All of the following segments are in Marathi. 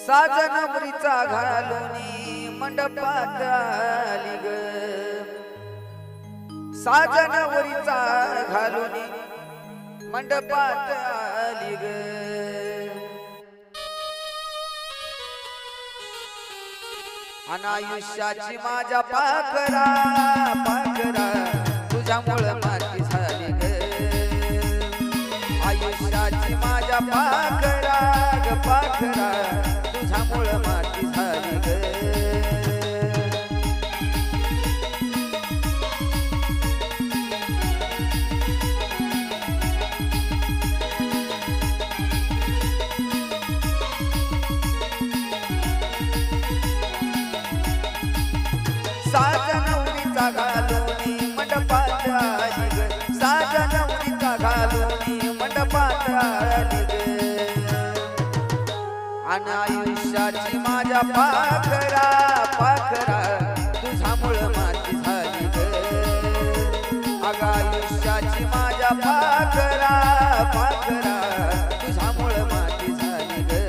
साजनवरीचा घालूनी मंडपात आली ग साजनवरीचा घालूनी मंडपात आली ग अनायुष्याची माझ्या पाखरा पाखरा तुझ्यामुळं माती झाली ग आयुष्याची माझ्या पाखरा ग पाखरा तुझ्यामुळं माती झाली ग साजनवरीचा घालूनी मंडपात आली ग साजनवरीचा घालूनी मंडपात आली ग अनायुष्याची माझ्या पाखरा पाखरा तुझ्यामुळं माती झाली ग अगं आयुष्याची माझ्या पाखरा पाखरा तुझ्यामुळं माती झाली ग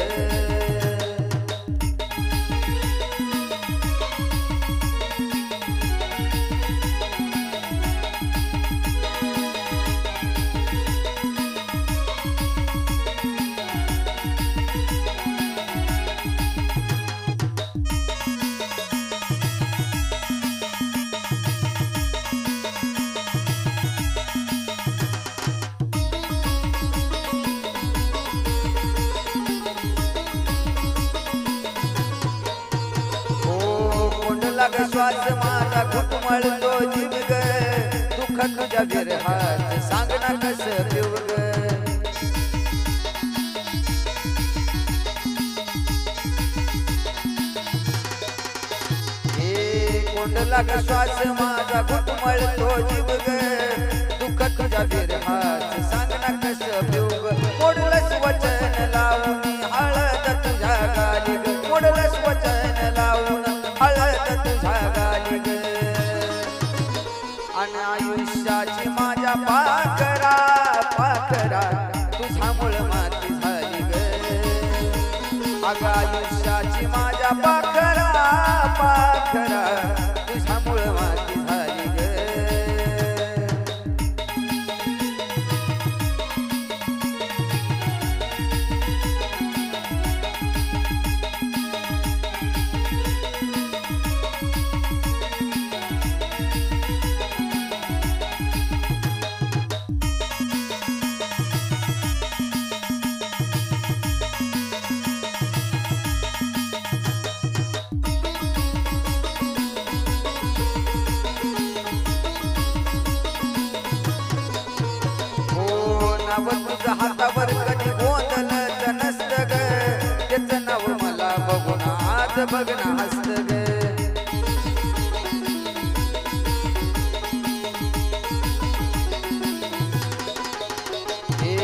श्वास माझा घुटमळतो जीव ग दुःख तुझ्या विरहात सांग ना कसं देऊ ग हे कोंडला ग श्वास माझा घुटमळतो जीव ग दुःख तुझ्या विरहात सांग ना कसं देऊ ग मोडलंच वचन लावून हळद तुझ्या गाली ग मोडलंच वचन लावून हळद तुझ्या गाली ग आणि आयुष्याची माझ्या पाखरा पाखरा तुझ्यामुळं माती झाली ग अगं आयुष्याची माझ्या पाखरा पाखरा तुझ्यामुळं माती झाली ग नाव तुझं हातावर कधी गोंधलच नसतं ग त्याचं नाव मला बघून आज बघणं हसतं ग हे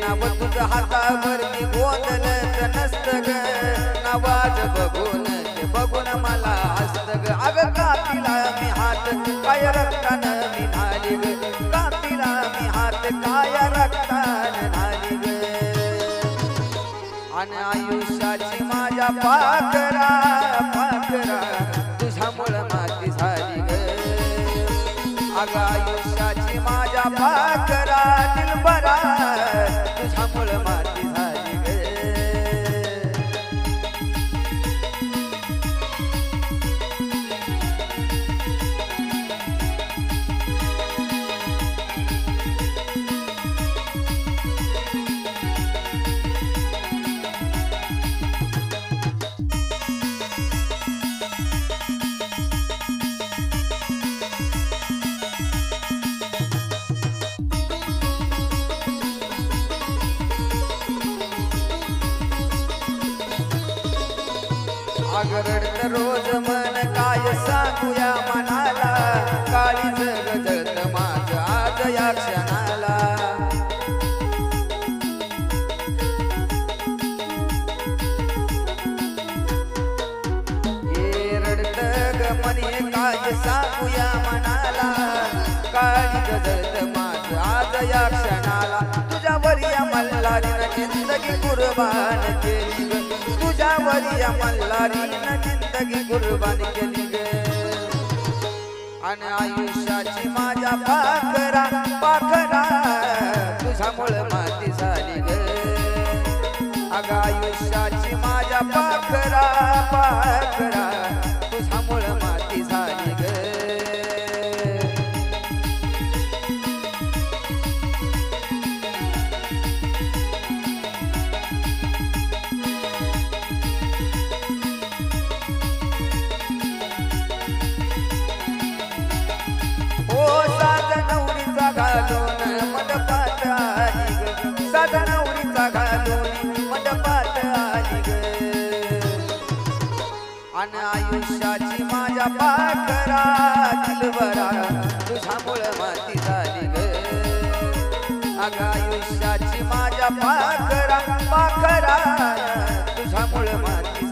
नाव तुझं हातावर मी गोंधलच नसतं ग नाव आज बघून मला हसतं ग अगं कापीला मी हात काय रक्तानं मी न्हाली ग कापीला मी हात काय रक्तानं न्हाली ग आणि आयुष्याची माझ्या पाखरा पाखरा तुझ्यामुळं माती झाली ग अगं आयुष्याची माझ्या पाखरा दिलबरा तुझ्यामुळं माती झाली ग रडत रोज मन काय सांगूया मनाला काळी जगत माझ आज या क्षणाला हे रडत ग मने काय सांगूया मनाला काळी जगत माझ आज या क्षणाला तुझ्यावर या मल्हारीनं जिंदगी कुर्बान केली ग तुझ्यावर या मल्हारीनं जिंदगी कुर्बान केली ग आणि आयुष्याची माझ्या पाखरा पाखरा तुझ्यामुळे माती झाली ग अग आयुष्याची माझ्या पाखरा पाखरा तुझ्यामुळे माती झाली ग घालून मंडपात आली ग साधा नवरीचा घालून मंडपात आली ग आणि आयुष्याची माझ्या पाखरा दिलबरा तुझ्यामुळं माती झाली ग अग आयुष्याची माझ्या पाखरा पाखरा तुझ्यामुळं माती